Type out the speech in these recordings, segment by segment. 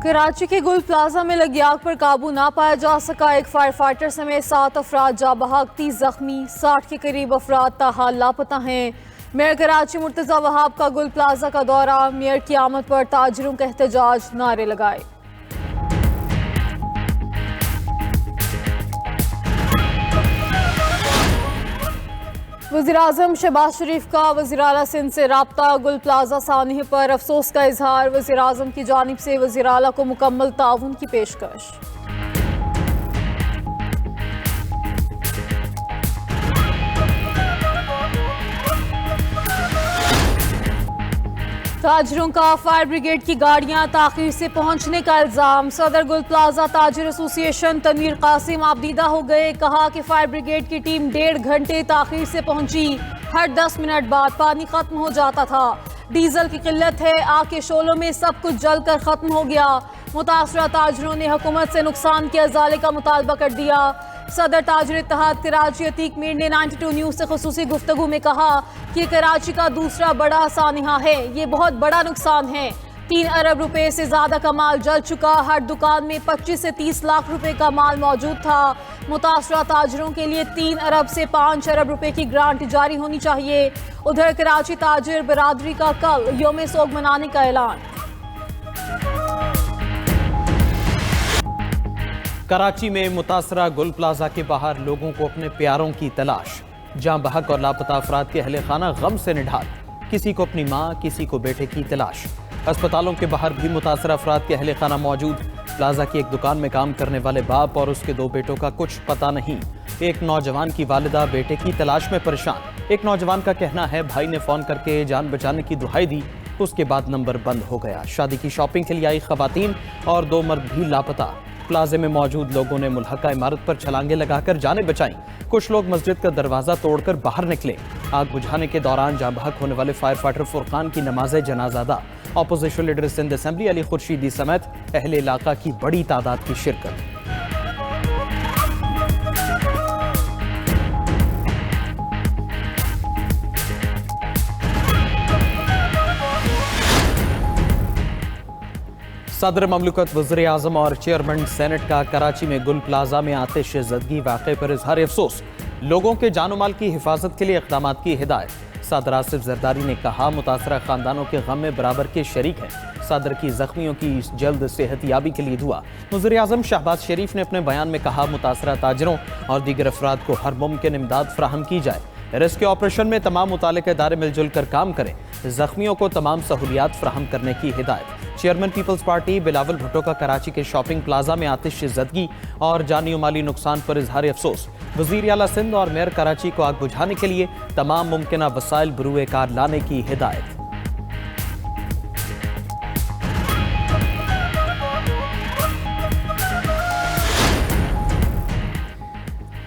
کراچی کے گل پلازا میں لگی آگ پر قابو نہ پایا جا سکا، ایک فائر فائٹر سمیت 7 افراد جاں بحق، 30 زخمی، 60 کے قریب افراد تاحال لاپتہ ہیں۔ میئر کراچی مرتضی وہاب کا گل پلازا کا دورہ، میئر کی آمد پر تاجروں کا احتجاج، نعرے لگائے۔ وزیراعظم شہباز شریف کا وزیر اعلیٰ سندھ سے رابطہ، گل پلازا سانحے پر افسوس کا اظہار، وزیراعظم کی جانب سے وزیر اعلیٰ کو مکمل تعاون کی پیشکش۔ تاجروں کا فائر بریگیڈ کی گاڑیاں تاخیر سے پہنچنے کا الزام، صدر گل پلازا تاجر ایسوسی ایشن تنویر قاسم آبدیدہ ہو گئے، کہا کہ فائر بریگیڈ کی ٹیم 1.5 گھنٹے تاخیر سے پہنچی، ہر 10 منٹ بعد پانی ختم ہو جاتا تھا، ڈیزل کی قلت ہے، آگ کے شعلوں میں سب کچھ جل کر ختم ہو گیا، متاثرہ تاجروں نے حکومت سے نقصان کے ازالے کا مطالبہ کر دیا۔ صدر تاجر اتحاد کراچی عتیق میر نے 92 نیوز سے خصوصی گفتگو میں کہا کہ کراچی کا دوسرا بڑا سانحہ ہے، یہ بہت بڑا نقصان ہے، 3 ارب روپے سے زیادہ کا مال جل چکا، ہر دکان میں 25 سے 30 لاکھ روپے کا مال موجود تھا، متاثرہ تاجروں کے لیے 3 ارب سے 5 ارب روپے کی گرانٹ جاری ہونی چاہیے۔ ادھر کراچی تاجر برادری کا کل یوم سوگ منانے کا اعلان۔ کراچی میں متاثرہ گل پلازا کے باہر لوگوں کو اپنے پیاروں کی تلاش، جاں بحق اور لاپتہ افراد کے اہل خانہ غم سے نڈھال، کسی کو اپنی ماں، کسی کو بیٹے کی تلاش۔ اسپتالوں کے باہر بھی متاثرہ افراد کے اہل خانہ موجود، پلازا کی ایک دکان میں کام کرنے والے باپ اور اس کے 2 بیٹوں کا کچھ پتہ نہیں، ایک نوجوان کی والدہ بیٹے کی تلاش میں پریشان، ایک نوجوان کا کہنا ہے بھائی نے فون کر کے جان بچانے کی دہائی دی، اس کے بعد نمبر بند ہو گیا۔ شادی کی شاپنگ کے لیے آئی خواتین اور 2 مرد بھی لاپتہ، پلازے میں موجود لوگوں نے ملحقہ عمارت پر چھلانگیں لگا کر جانیں بچائیں، کچھ لوگ مسجد کا دروازہ توڑ کر باہر نکلے۔ آگ بجھانے کے دوران جاں بحق ہونے والے فائر فائٹر فرقان کی نماز جنازہ ادا، اپوزیشن لیڈر سندھ اسمبلی علی خورشیدی سمیت اہل علاقہ کی بڑی تعداد کی شرکت۔ صدر مملکت، وزیر اعظم اور چیئرمین سینٹ کا کراچی میں گل پلازا میں آتش زدگی واقعے پر اظہار افسوس، لوگوں کے جان و مال کی حفاظت کے لیے اقدامات کی ہدایت۔ صدر آصف زرداری نے کہا متاثرہ خاندانوں کے غم میں برابر کے شریک ہیں، صدر کی زخمیوں کی جلد صحت یابی کے لیے دعا۔ وزیر اعظم شہباز شریف نے اپنے بیان میں کہا متاثرہ تاجروں اور دیگر افراد کو ہر ممکن امداد فراہم کی جائے، ریسکیو آپریشن میں تمام متعلقہ ادارے مل جل کر کام کریں، زخمیوں کو تمام سہولیات فراہم کرنے کی ہدایت۔ Chairman peoples party Bilawal Bhutto کا کراچی کے شاپنگ پلازا میں آتش زدگی اور جانی و مالی نقصان پر اظہار افسوس، وزیر اعلیٰ سندھ اور میئر کراچی کو آگ بجھانے کے لیے تمام ممکنہ وسائل بروئے کار لانے کی ہدایت۔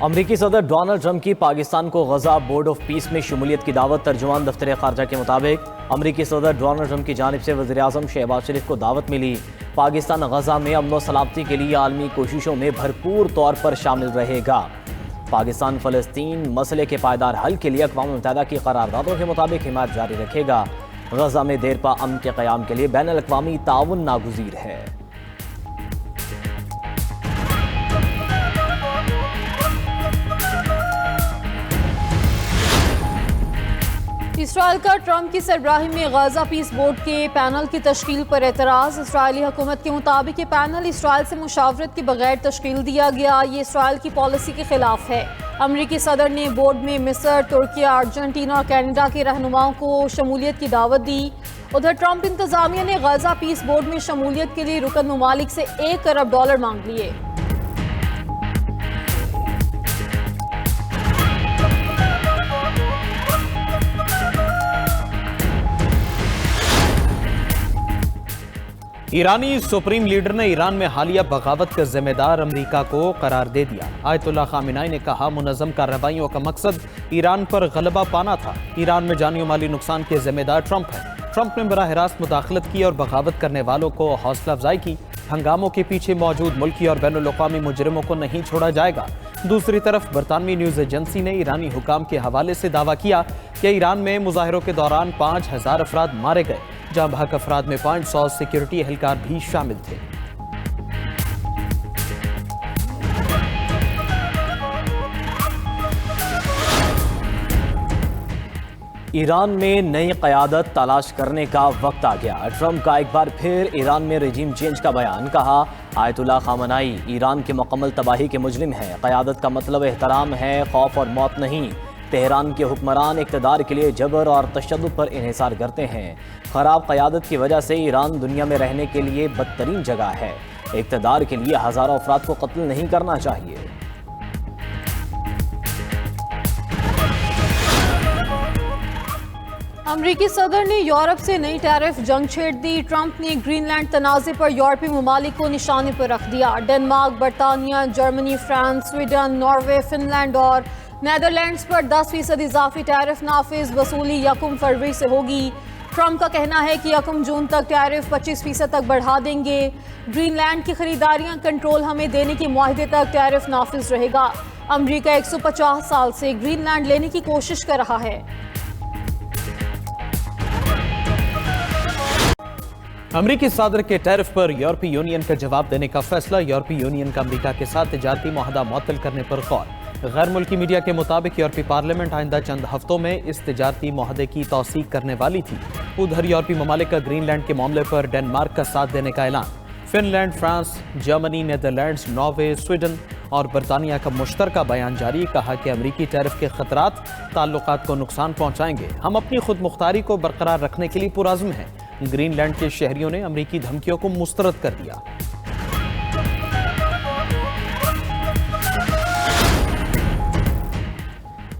امریکی صدر ڈونلڈ ٹرمپ کی پاکستان کو غزہ بورڈ آف پیس میں شمولیت کی دعوت، ترجمان دفتر خارجہ کے مطابق امریکی صدر ڈونلڈ ٹرمپ کی جانب سے وزیر اعظم شہباز شریف کو دعوت ملی، پاکستان غزہ میں امن و سلامتی کے لیے عالمی کوششوں میں بھرپور طور پر شامل رہے گا، پاکستان فلسطین مسئلے کے پائیدار حل کے لیے اقوام متحدہ کی قراردادوں کے مطابق حمایت جاری رکھے گا، غزہ میں دیرپا امن کے قیام کے لیے بین الاقوامی تعاون ناگزیر ہے۔ اسرائیل کا ٹرمپ کی سربراہی میں غزہ پیس بورڈ کے پینل کی تشکیل پر اعتراض، اسرائیلی حکومت کے مطابق یہ پینل اسرائیل سے مشاورت کے بغیر تشکیل دیا گیا، یہ اسرائیل کی پالیسی کے خلاف ہے۔ امریکی صدر نے بورڈ میں مصر، ترکیہ، ارجنٹینا اور کینیڈا کے رہنماؤں کو شمولیت کی دعوت دی۔ ادھر ٹرمپ انتظامیہ نے غزہ پیس بورڈ میں شمولیت کے لیے رکن ممالک سے $1 ارب مانگ لیے۔ ایرانی سپریم لیڈر نے ایران میں حالیہ بغاوت کا ذمہ دار امریکہ کو قرار دے دیا۔ آیت اللہ خامنائی نے کہا منظم کارروائیوں کا مقصد ایران پر غلبہ پانا تھا، ایران میں جانی و مالی نقصان کے ذمہ دار ٹرمپ ہے۔ ٹرمپ نے براہ راست مداخلت کی اور بغاوت کرنے والوں کو حوصلہ افزائی کی، ہنگاموں کے پیچھے موجود ملکی اور بین الاقوامی مجرموں کو نہیں چھوڑا جائے گا۔ دوسری طرف برطانوی نیوز ایجنسی نے ایرانی حکام کے حوالے سے دعویٰ کیا کہ ایران میں مظاہروں کے دوران 5000 افراد مارے گئے، جہاں بحق افراد میں 500 سیکیورٹی اہلکار بھی شامل تھے۔ ایران میں نئی قیادت تلاش کرنے کا وقت آ گیا۔ ٹرمپ کا ایک بار پھر ایران میں رجیم چینج کا بیان، کہا آیت اللہ خامنائی ایران کی مکمل تباہی کے مجرم ہیں، قیادت کا مطلب احترام ہے، خوف اور موت نہیں۔ تہران کے حکمران اقتدار کے لیے جبر اور تشدد پر انحصار کرتے ہیں۔ خراب قیادت کی وجہ سے ایران دنیا میں رہنے کے لیے بدترین جگہ ہے۔ اقتدار کے لیے ہزاروں افراد کو قتل نہیں کرنا چاہیے۔ امریکی صدر نے یورپ سے نئی ٹیرف جنگ چھیڑ دی۔ ٹرمپ نے گرین لینڈ تنازع پر یورپی ممالک کو نشانے پر رکھ دیا۔ ڈنمارک، برطانیہ، Germany, France, Sweden, Norway, Finland اور نیدرلینڈز پر 10% اضافی ٹیرف نافذ، وصولی 1 فروری سے ہوگی۔ ٹرمپ کا کہنا ہے کہ 1 جون تک ٹیرف 25% تک بڑھا دیں گے۔ گرین لینڈ کی خریداریاں کنٹرول ہمیں دینے کے معاہدے تک ٹیرف نافذ رہے گا۔ امریکہ 150 سال سے گرین لینڈ لینے کی کوشش کر رہا ہے۔ امریکی صدر کے ٹیرف پر یورپی یونین کا جواب دینے کا فیصلہ، یورپی یونین کا امریکہ کے ساتھ تجارتی معاہدہ معطل کرنے پر غور۔ غیر ملکی میڈیا کے مطابق یورپی پارلیمنٹ آئندہ چند ہفتوں میں اس تجارتی معاہدے کی توثیق کرنے والی تھی۔ ادھر یورپی ممالک کا گرین لینڈ کے معاملے پر ڈنمارک کا ساتھ دینے کا اعلان۔ Finland, France, Germany, Netherlands, Norway, Sweden اور برطانیہ کا مشترکہ بیان جاری، کہا کہ امریکی ٹیرف کے خطرات تعلقات کو نقصان پہنچائیں گے۔ ہم اپنی خود مختاری کو برقرار رکھنے کے لیے پرعزم ہیں۔ گرین لینڈ کے شہریوں نے امریکی دھمکیوں کو مسترد کر دیا۔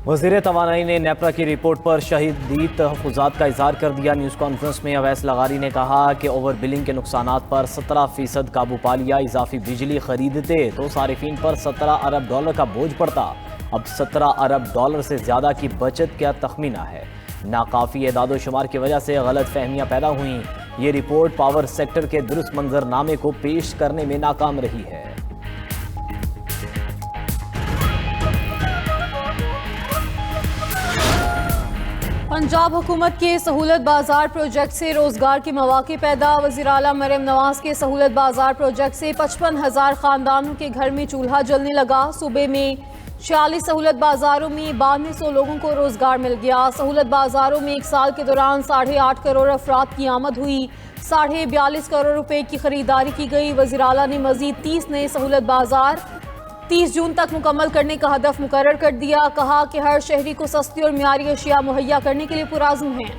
وزیر توانائی نے نیپرا کی رپورٹ پر شدید تحفظات کا اظہار کر دیا۔ نیوز کانفرنس میں اویس لغاری نے کہا کہ اوور بلنگ کے نقصانات پر 17% قابو پا لیا۔ اضافی بجلی خریدتے تو صارفین پر $17 ارب کا بوجھ پڑتا، اب $17 ارب سے زیادہ کی بچت کا تخمینہ ہے۔ ناکافی اعداد و شمار کی وجہ سے غلط فہمیاں پیدا ہوئیں۔ یہ رپورٹ پاور سیکٹر کے درست منظر نامے کو پیش کرنے میں ناکام رہی ہے۔ پنجاب حکومت کے سہولت بازار پروجیکٹ سے روزگار کے مواقع پیدا۔ وزیر اعلیٰ مریم نواز کے سہولت بازار پروجیکٹ سے 55,000 خاندانوں کے گھر میں چولہا جلنے لگا۔ صوبے میں 46 سہولت بازاروں میں 9200 لوگوں کو روزگار مل گیا۔ سہولت بازاروں میں ایک سال کے دوران 8.5 کروڑ افراد کی آمد ہوئی، 42.5 کروڑ روپے کی خریداری کی گئی۔ وزیر اعلیٰ نے مزید 30 نئے سہولت بازار 30 جون تک مکمل کرنے کا ہدف مقرر کر دیا۔ کہا کہ ہر شہری کو سستی اور معیاری اشیاء مہیا کرنے کے لیے پرعزم ہیں۔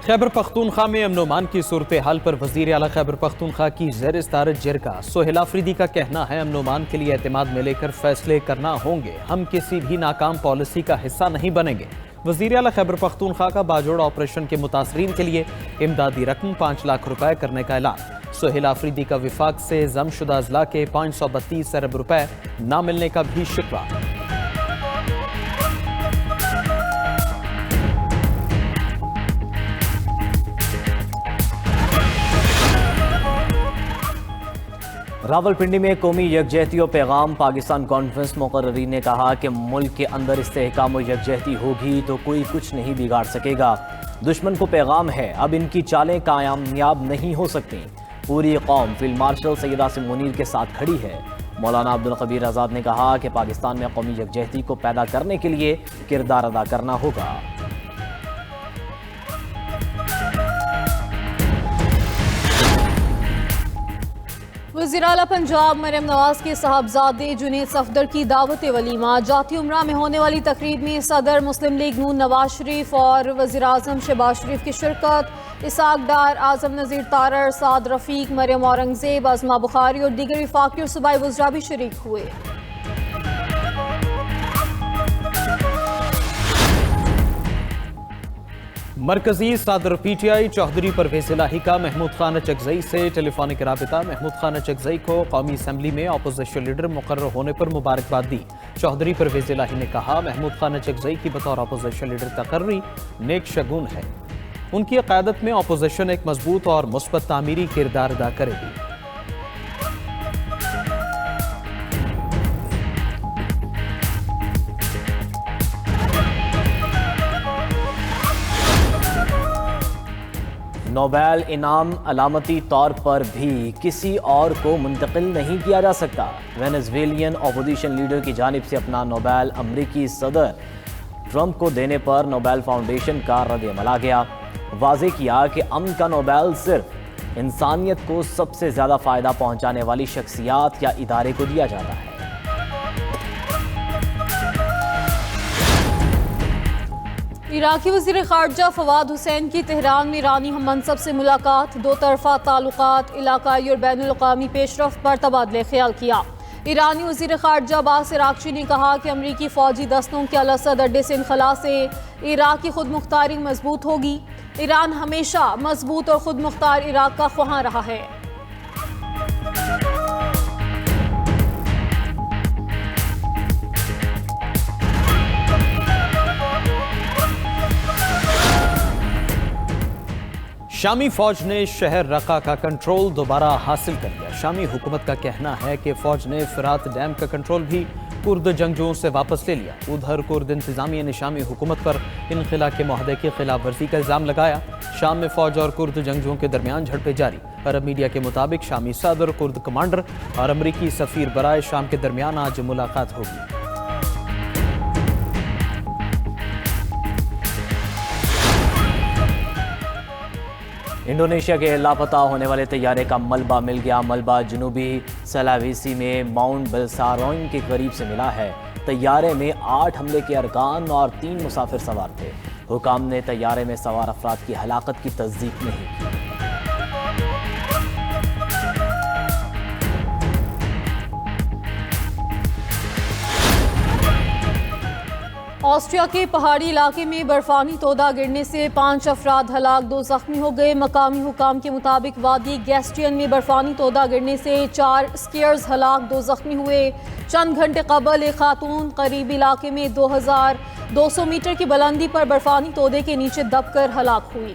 خیبر پختونخوا میں امن و امان کی صورتحال پر وزیر اعلیٰ خیبر پختونخوا کی زیر صدارت جرگہ سہیل آفریدی کا کہنا ہے امن و امان کے لیے اعتماد میں لے کر فیصلے کرنا ہوں گے، ہم کسی بھی ناکام پالیسی کا حصہ نہیں بنیں گے۔ وزیر اعلیٰ خیبر پختونخوا کا باجوڑ آپریشن کے متاثرین کے لیے امدادی رقم 5 لاکھ روپے کرنے کا اعلان۔ سہیل آفریدی کا وفاق سے ضم شدہ اضلاع کے 532 ارب روپے نہ ملنے کا بھی شکوہ۔ راولپنڈی میں قومی یکجہتی و پیغام پاکستان کانفرنس مقررین نے کہا کہ ملک کے اندر استحکام و یکجہتی ہوگی تو کوئی کچھ نہیں بگاڑ سکے گا۔ دشمن کو پیغام ہے اب ان کی چالیں کامیاب نہیں ہو سکتی۔ پوری قوم فیلڈ مارشل سید عاصم منیر کے ساتھ کھڑی ہے۔ مولانا عبدالخبیر آزاد نے کہا کہ پاکستان میں قومی یکجہتی کو پیدا کرنے کے لیے کردار ادا کرنا ہوگا۔ وزیر اعلیٰ پنجاب مریم نواز کے صاحبزادے جنید صفدر کی دعوت ولیمہ۔ جاتی عمرہ میں ہونے والی تقریب میں صدر مسلم لیگ نون نواز شریف اور وزیر اعظم شہباز شریف کی شرکت۔ اسحاق ڈار، اعظم نذیر تارڑ، سعد رفیق، مریم اورنگزیب، عظمہ بخاری اور دیگر وفاقی اور صوبائی وزراء بھی شریک ہوئے۔ مرکزی صدر P T I Chaudhry Pervaiz Elahi کا محمود خان اچکزئی سے ٹیلی فونک رابطہ۔ محمود خان اچکزئی کو قومی اسمبلی میں اپوزیشن لیڈر مقرر ہونے پر مبارکباد دی۔ چوہدری پرویز الہی نے کہا محمود خان اچکزئی کی بطور اپوزیشن لیڈر تقرری نیک شگون ہے، ان کی قیادت میں اپوزیشن ایک مضبوط اور مثبت تعمیری کردار ادا کرے گی۔ نوبیل انعام علامتی طور پر بھی کسی اور کو منتقل نہیں کیا جا سکتا۔ وینزویلین اپوزیشن لیڈر کی جانب سے اپنا نوبیل امریکی صدر ٹرمپ کو دینے پر نوبیل فاؤنڈیشن کا رد عمل آ گیا۔ واضح کیا کہ امن کا نوبیل صرف انسانیت کو سب سے زیادہ فائدہ پہنچانے والی شخصیات یا ادارے کو دیا جاتا ہے۔ عراقی وزیر خارجہ فواد حسین کی تہران میں ایرانی ہم منصب سے ملاقات، دو طرفہ تعلقات، علاقائی اور بین الاقوامی پیش رفت پر تبادلہ خیال کیا۔ ایرانی وزیر خارجہ عباس عراقچی نے کہا کہ امریکی فوجی دستوں کے الاسد اڈے سے انخلاء سے عراق کی خود مختاری مضبوط ہوگی۔ ایران ہمیشہ مضبوط اور خود مختار عراق کا خواہاں رہا ہے۔ شامی فوج نے شہر رقہ کا کنٹرول دوبارہ حاصل کر لیا۔ شامی حکومت کا کہنا ہے کہ فوج نے فرات ڈیم کا کنٹرول بھی کرد جنگجوؤں سے واپس لے لیا۔ ادھر کرد انتظامیہ نے شامی حکومت پر انخلا کے معاہدے کی خلاف ورزی کا الزام لگایا۔ شام میں فوج اور کرد جنگجوؤں کے درمیان جھڑپیں جاری۔ عرب میڈیا کے مطابق شامی صدر، کرد کمانڈر اور امریکی سفیر برائے شام کے درمیان آج ملاقات ہوگی۔ انڈونیشیا کے لاپتہ ہونے والے طیارے کا ملبہ مل گیا۔ ملبہ جنوبی سلاویسی میں ماؤنٹ بلسارون کے قریب سے ملا ہے۔ طیارے میں 8 حملے کے ارکان اور 3 مسافر سوار تھے۔ حکام نے طیارے میں سوار افراد کی ہلاکت کی تصدیق نہیں کی۔ آسٹریا کے پہاڑی علاقے میں برفانی تودہ گرنے سے 5 افراد ہلاک، 2 زخمی ہو گئے۔ مقامی حکام کے مطابق وادی گیسٹین میں برفانی تودہ گرنے سے 4 اسکیئرز ہلاک، 2 زخمی ہوئے۔ چند گھنٹے قبل ایک خاتون قریبی علاقے میں 2200 میٹر کی بلندی پر برفانی تودے کے نیچے دب کر ہلاک ہوئی۔